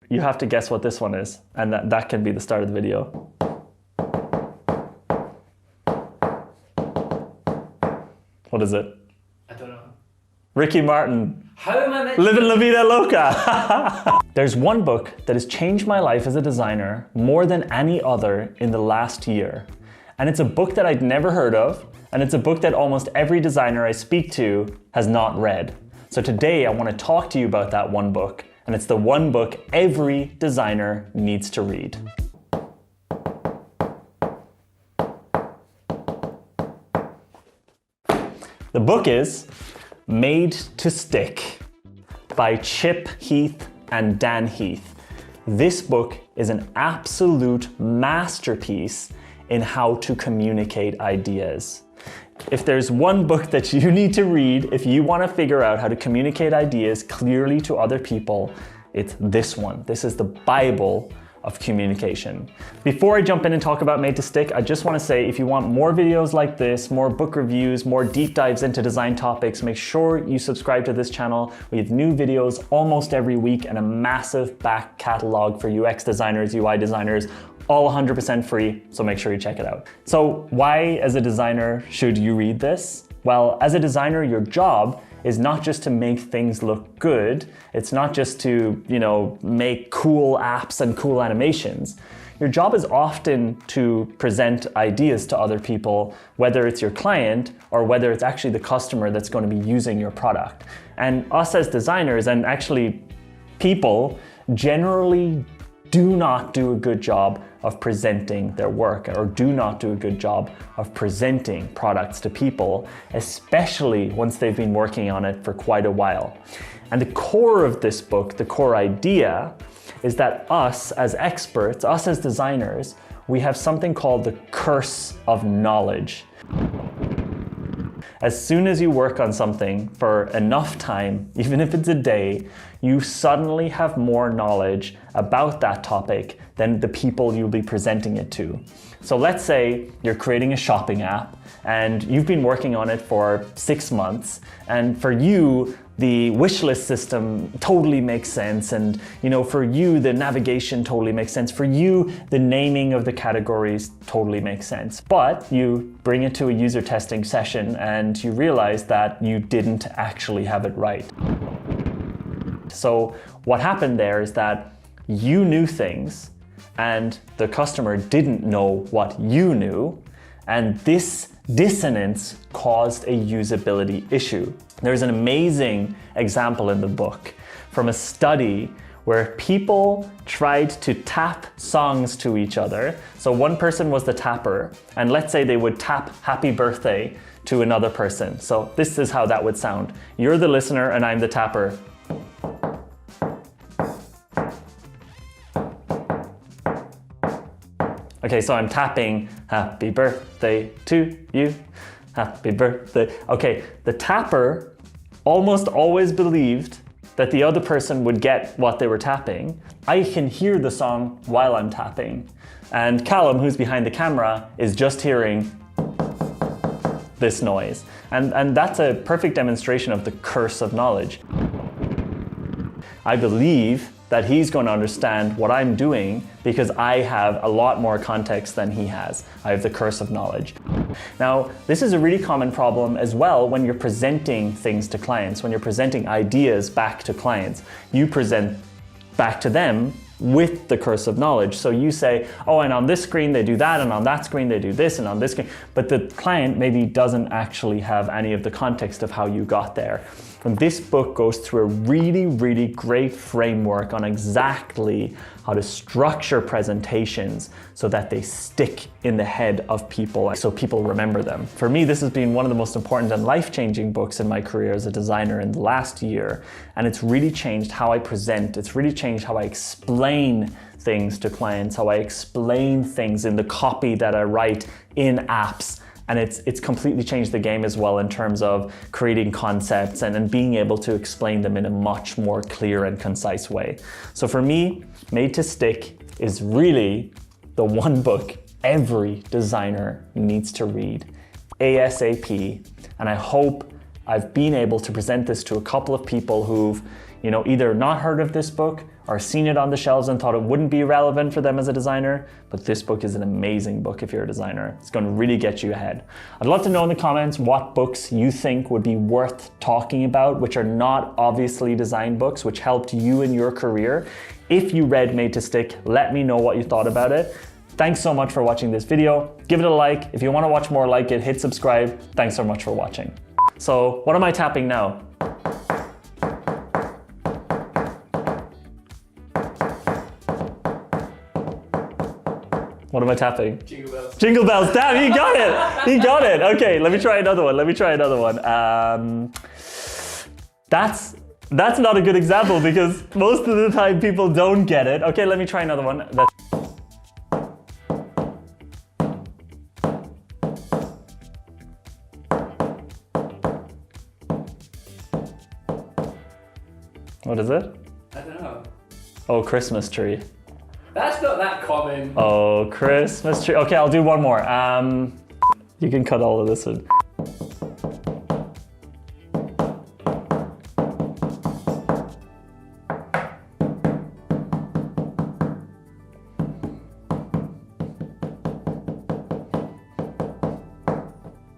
You have to guess what this one is, and that can be the start of the video. What is it? I don't know. Ricky Martin. How am I meant Living La Vida Loca. There's one book that has changed my life as a designer more than any other in the last year. And it's a book that I'd never heard of, and it's a book that almost every designer I speak to has not read. So today I want to talk to you about that one book, and it's the one book every designer needs to read. The book is Made to Stick by Chip Heath and Dan Heath. This book is an absolute masterpiece in how to communicate ideas. If there's one book that you need to read if you want to figure out how to communicate ideas clearly to other people, it's this one. This is the Bible of communication. Before I jump in and talk about Made to Stick, I just want to say if you want more videos like this, more book reviews, more deep dives into design topics, make sure you subscribe to this channel. We have new videos almost every week and a massive back catalog for UX designers, UI designers, all 100% free, so make sure you check it out. So why, as a designer, should you read this? Well, as a designer, your job is not just to make things look good. It's not just to, make cool apps and cool animations. Your job is often to present ideas to other people, whether it's your client or whether it's actually the customer that's going to be using your product. And us as designers, and actually people, generally do not do a good job of presenting their work, or do not do a good job of presenting products to people, especially once they've been working on it for quite a while. And the core of this book, the core idea, is that us as experts, us as designers, we have something called the curse of knowledge. As soon as you work on something for enough time, even if it's a day, you suddenly have more knowledge about that topic than the people you'll be presenting it to. So let's say you're creating a shopping app and you've been working on it for 6 months, and for you, the wish list system totally makes sense, and for you the navigation totally makes sense. For you, the naming of the categories totally makes sense. But you bring it to a user testing session and you realize that you didn't actually have it right. So what happened there is that you knew things and the customer didn't know what you knew, and this dissonance caused a usability issue. There's an amazing example in the book from a study where people tried to tap songs to each other. So one person was the tapper, and let's say they would tap Happy Birthday to another person. So this is how that would sound. You're the listener and I'm the tapper. Okay, so I'm tapping happy birthday to you, happy birthday. Okay, the tapper almost always believed that the other person would get what they were tapping. I can hear the song while I'm tapping. And Callum, who's behind the camera, is just hearing this noise. And that's a perfect demonstration of the curse of knowledge. I believe that he's going to understand what I'm doing because I have a lot more context than he has. I have the curse of knowledge. Now, this is a really common problem as well when you're presenting things to clients, when you're presenting ideas back to clients. You present back to them with the curse of knowledge. So you say, oh, and on this screen they do that, and on that screen they do this, and on this screen, but the client maybe doesn't actually have any of the context of how you got there. And this book goes through a really, really great framework on exactly how to structure presentations so that they stick in the head of people, so people remember them. For me, this has been one of the most important and life-changing books in my career as a designer in the last year. And it's really changed how I present. It's really changed how I explain things to clients, how I explain things in the copy that I write in apps. And it's completely changed the game as well in terms of creating concepts and being able to explain them in a much more clear and concise way. So for me, Made to Stick is really the one book every designer needs to read ASAP. And I hope I've been able to present this to a couple of people who've either not heard of this book or seen it on the shelves and thought it wouldn't be relevant for them as a designer, but this book is an amazing book if you're a designer. It's going to really get you ahead. I'd love to know in the comments what books you think would be worth talking about, which are not obviously design books, which helped you in your career. If you read Made to Stick, let me know what you thought about it. Thanks so much for watching this video. Give it a like. If you want to watch more like it, hit subscribe. Thanks so much for watching. So what am I tapping now? What am I tapping? Jingle bells. Jingle bells, damn, he got it! He got it! Okay, let me try another one, That's not a good example because most of the time people don't get it. Okay, let me try another one. What is it? I don't know. Oh, Christmas tree. That's not that common. Oh, Christmas tree. Okay, I'll do one more. You can cut all of this in.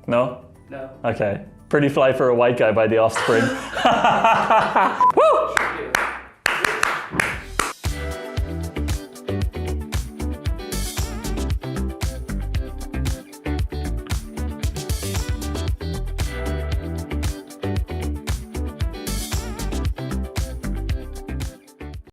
No? No. Okay. Pretty Fly for a White Guy by The Offspring. Woo!